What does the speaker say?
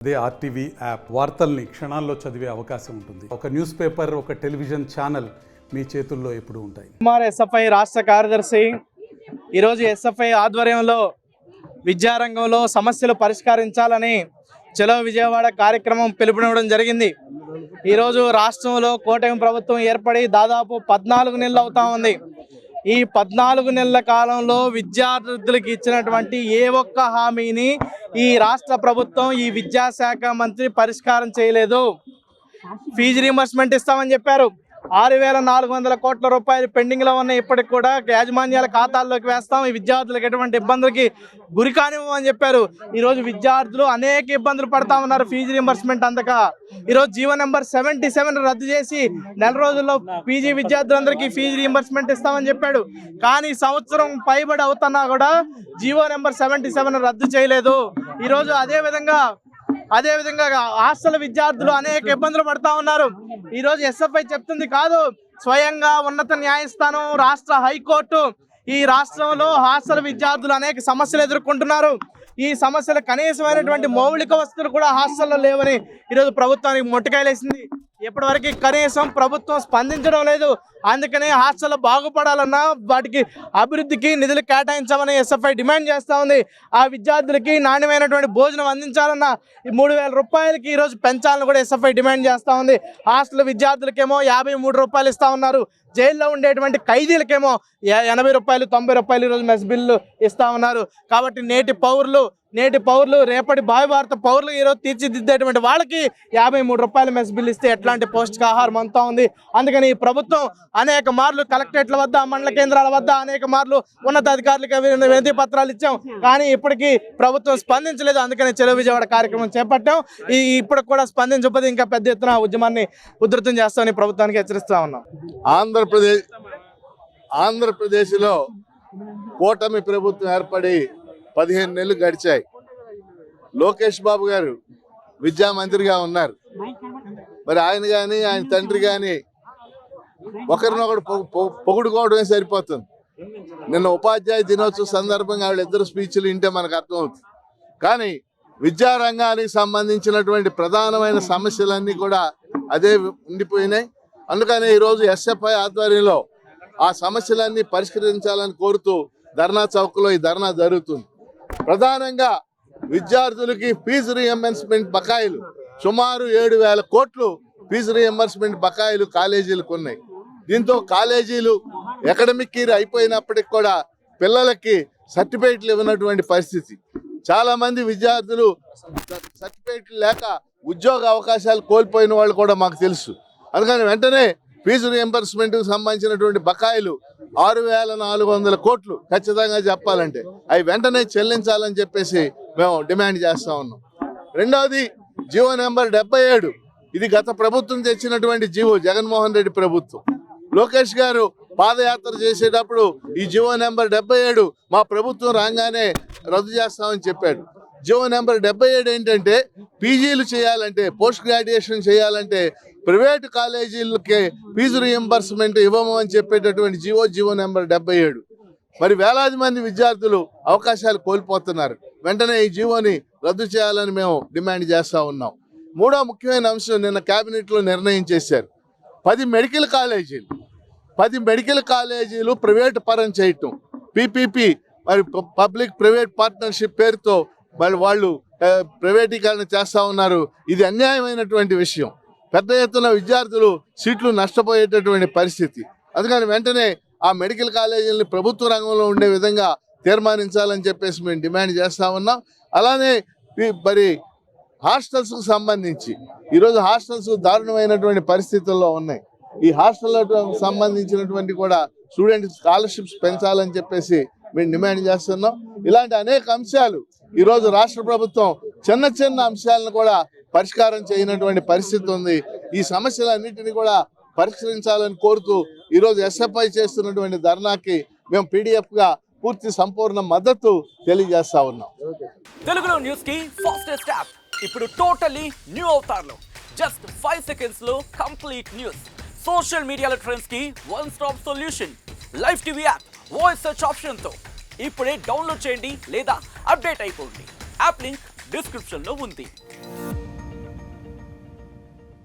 అదే RTV app వార్తల్ని క్షణాల్లో చదివే అవకాశం ఉంటుంది. ఒక న్యూస్ పేపర్, ఒక టెలివిజన్ ఛానల్ మీ చేతుల్లో ఎప్పుడూ ఉంటాయి. కుమార్ ఎస్ఎఫ్ఐ రాష్ట్ర కార్యదర్శి ఈరోజు ఎస్ఎఫ్ఐ ఆధ్వర్యంలో విద్యారంగంలో సమస్యలు పరిష్కరించాలని చలో విజయవాడ కార్యక్రమం పిలుపునివ్వడం జరిగింది. ఈరోజు రాష్ట్రంలో కూటమి ప్రభుత్వం ఏర్పడి దాదాపు 14 నెలలు అవుతా ఉంది. ఈ 14 నెలల కాలంలో విద్యార్థులకు ఇచ్చినటువంటి ఏ ఒక్క హామీని ఈ రాష్ట్ర ప్రభుత్వం, ఈ విద్యాశాఖ మంత్రి పరిష్కారం చేయలేదు. ఫీజు రీయింబర్స్మెంట్ ఇస్తామని చెప్పారు. 6,400 కోట్ల రూపాయలు పెండింగ్లో ఉన్నాయి. ఇప్పటికి కూడా యాజమాన్యాల ఖాతాల్లోకి వేస్తాం, ఈ విద్యార్థులకు ఎటువంటి ఇబ్బందులకి గురి కానివ్వమని చెప్పారు. ఈరోజు విద్యార్థులు అనేక ఇబ్బందులు పడతా ఉన్నారు ఫీజు రీయింబర్స్మెంట్ అందక. ఈరోజు జీవో నెంబర్ 77 రద్దు చేసి నెల రోజుల్లో పీజీ విద్యార్థులందరికీ ఫీజు రీయింబర్స్మెంట్ ఇస్తామని చెప్పాడు. కానీ సంవత్సరం పైబడి అవుతున్నా కూడా జీవో నెంబర్ 77 రద్దు చేయలేదు. ఈరోజు అదేవిధంగా హాస్టల్ విద్యార్థులు అనేక ఇబ్బందులు పడతా ఉన్నారు. ఈరోజు ఎస్ఎఫ్ఐ చెప్తుంది కాదు, స్వయంగా ఉన్నత న్యాయస్థానం, రాష్ట్ర హైకోర్టు ఈ రాష్ట్రంలో హాస్టల్ విద్యార్థులు అనేక సమస్యలు ఎదుర్కొంటున్నారు. ఈ సమస్యలు కనీసమైనటువంటి మౌలిక వసతులు కూడా హాస్టల్లో లేవని ఈరోజు ప్రభుత్వానికి మొట్టికాయలేసింది. ఇప్పటివరకు కనీసం ప్రభుత్వం స్పందించడం లేదు. అందుకనే హాస్టల్ బాగుపడాలన్నా వాటికి అభివృద్ధికి నిధులు కేటాయించామని ఎస్ఎఫ్ఐ డిమాండ్ చేస్తూ ఉంది. ఆ విద్యార్థులకి నాణ్యమైనటువంటి భోజనం అందించాలన్నా 3,000 రూపాయలకి ఈరోజు పెంచాలని కూడా ఎస్ఎఫ్ఐ డిమాండ్ చేస్తూ ఉంది. హాస్టల్ విద్యార్థులకేమో 53 రూపాయలు ఇస్తూ ఉన్నారు. జైల్లో ఉండేటువంటి ఖైదీలకేమో 80 రూపాయలు, 90 రూపాయలు ఈరోజు మెస్ బిల్లు ఇస్తూ ఉన్నారు. కాబట్టి నేటి పౌరులు రేపటి భావి భారత పౌరులు ఈరోజు తీర్చిదిద్దేటువంటి వాళ్ళకి 53 రూపాయలు మెస్ బిల్లు ఇస్తే ఎట్లాంటి పౌష్టికాహారం అంతా ఉంది. అందుకని ఈ ప్రభుత్వం అనేక మార్లు కలెక్టరేట్ల వద్ద, మండల కేంద్రాల వద్ద అనేక మార్లు ఉన్నతాధికారులకు వినతి పత్రాలు ఇచ్చాం. కానీ ఇప్పటికీ ప్రభుత్వం స్పందించలేదు. అందుకని చలో విజయవాడ కార్యక్రమం చేపట్టాం. ఇప్పుడు కూడా స్పందించకపోతే ఇంకా పెద్ద ఎత్తున ఉద్యమాన్ని ఉధృతం చేస్తామని ప్రభుత్వానికి హెచ్చరిస్తా ఉన్నాం. ఆంధ్రప్రదేశ్లో కూటమి ప్రభుత్వం ఏర్పడి 15 నెలలు గడిచాయి. లోకేష్ బాబు గారు విద్యామంత్రిగా ఉన్నారు. మరి ఆయన కానీ ఆయన తండ్రి కానీ ఒకరినొకడు పొగుడుకోవడమే సరిపోతుంది. నిన్న ఉపాధ్యాయ దినోత్సవ సందర్భంగా వాళ్ళిద్దరు స్పీచ్లు వింటే మనకు అర్థమవుతుంది. కానీ విద్యారంగానికి సంబంధించినటువంటి ప్రధానమైన సమస్యలన్నీ కూడా అదే ఉండిపోయినాయి. అందుకని ఈరోజు ఎస్ఎఫ్ఐ ఆధ్వర్యంలో ఆ సమస్యలన్నీ పరిష్కరించాలని కోరుతూ ధర్నా చౌక్లో ఈ ధర్నా జరుగుతుంది. ప్రధానంగా విద్యార్థులకి ఫీజు రీయింబర్స్మెంట్ బకాయిలు సుమారు 7,000 కోట్లు ఫీజు రీయింబర్స్మెంట్ బకాయిలు కాలేజీలకు ఉన్నాయి. దీంతో కాలేజీలు అకాడమిక్ ఇయర్ అయిపోయినప్పటికి కూడా పిల్లలకి సర్టిఫికేట్లు ఇవ్వనటువంటి పరిస్థితి. చాలా మంది విద్యార్థులు సర్టిఫికేట్లు లేక ఉద్యోగ అవకాశాలు కోల్పోయిన వాళ్ళు కూడా మాకు తెలుసు. అందుకని వెంటనే ఫీజు రీయింబర్స్మెంట్కి సంబంధించినటువంటి బకాయిలు 6,400 కోట్లు ఖచ్చితంగా చెప్పాలంటే అవి వెంటనే చెల్లించాలని చెప్పేసి మేము డిమాండ్ చేస్తూ ఉన్నాం. రెండవది జీవో నెంబర్ 77. ఇది గత ప్రభుత్వం తెచ్చినటువంటి జీవో, జగన్మోహన్ రెడ్డి ప్రభుత్వం. లోకేష్ గారు పాదయాత్ర చేసేటప్పుడు ఈ జీవో నెంబర్ 77 మా ప్రభుత్వం రాగానే రద్దు చేస్తామని చెప్పాడు. జీవో నెంబర్ 77 ఏంటంటే పీజీలు చేయాలంటే, పోస్ట్ గ్రాడ్యుయేషన్ చేయాలంటే ప్రైవేటు కాలేజీలకి ఫీజు రీయింబర్స్మెంట్ ఇవ్వము అని చెప్పేటటువంటి జీవో నెంబర్ 77. మరి వేలాది మంది విద్యార్థులు అవకాశాలు కోల్పోతున్నారు. వెంటనే ఈ జీవోని రద్దు చేయాలని మేము డిమాండ్ చేస్తూ ఉన్నాం. మూడో ముఖ్యమైన అంశం నిన్న కేబినెట్లో నిర్ణయం చేశారు. 10 మెడికల్ కాలేజీలు ప్రైవేటు పరం చేయటం, పీపీపీ మరి పబ్లిక్ ప్రైవేట్ పార్ట్నర్షిప్ పేరుతో వాళ్ళు ప్రైవేటీకరణ చేస్తూ ఉన్నారు. ఇది అన్యాయమైనటువంటి విషయం. పెద్ద ఎత్తున విద్యార్థులు సీట్లు నష్టపోయేటటువంటి పరిస్థితి. అందుకని వెంటనే ఆ మెడికల్ కాలేజీలని ప్రభుత్వ రంగంలో ఉండే విధంగా తీర్మానించాలని చెప్పేసి మేము డిమాండ్ చేస్తూ ఉన్నాం. అలానే మరి హాస్టల్స్కు సంబంధించి ఈరోజు హాస్టల్స్ దారుణమైనటువంటి పరిస్థితుల్లో ఉన్నాయి. ఈ హాస్టల్లకు సంబంధించినటువంటి కూడా స్టూడెంట్ స్కాలర్షిప్స్ పెంచాలని చెప్పేసి మేము డిమాండ్ చేస్తున్నాం. ఇలాంటి అనేక అంశాలు ఈరోజు రాష్ట్ర ప్రభుత్వం చిన్న అంశాలను కూడా పరిష్కారం చేయనటువంటి పరిస్థితి ఉంది. ఈ సమస్యలన్నింటినీ కూడా పరిష్కరించాలని కోరుతూ ఈరోజు ఎస్ఎఫ్ఐ చేస్తున్నటువంటి ధర్నాకి మేము పీడిఎఫ్గా పూర్తి సంపూర్ణ మద్దతు తెలియజేస్తా ఉన్నాం. తెలుగులో న్యూస్ కి ఫాస్టెస్ట్ యాప్ ఇప్పుడు టోటల్లీ న్యూ అవతార్లో జస్ట్ 5 సెకండ్స్ లో కంప్లీట్ న్యూస్. సోషల్ మీడియాలో ట్రెండ్స్ కి one stop solution. Live TV app voice search option తో ఇప్పుడే డౌన్లోడ్ చేయండి లేదా అప్డేట్ అయిపోండి. యాప్ లింక్ డిస్క్రిప్షన్ లో ఉంది.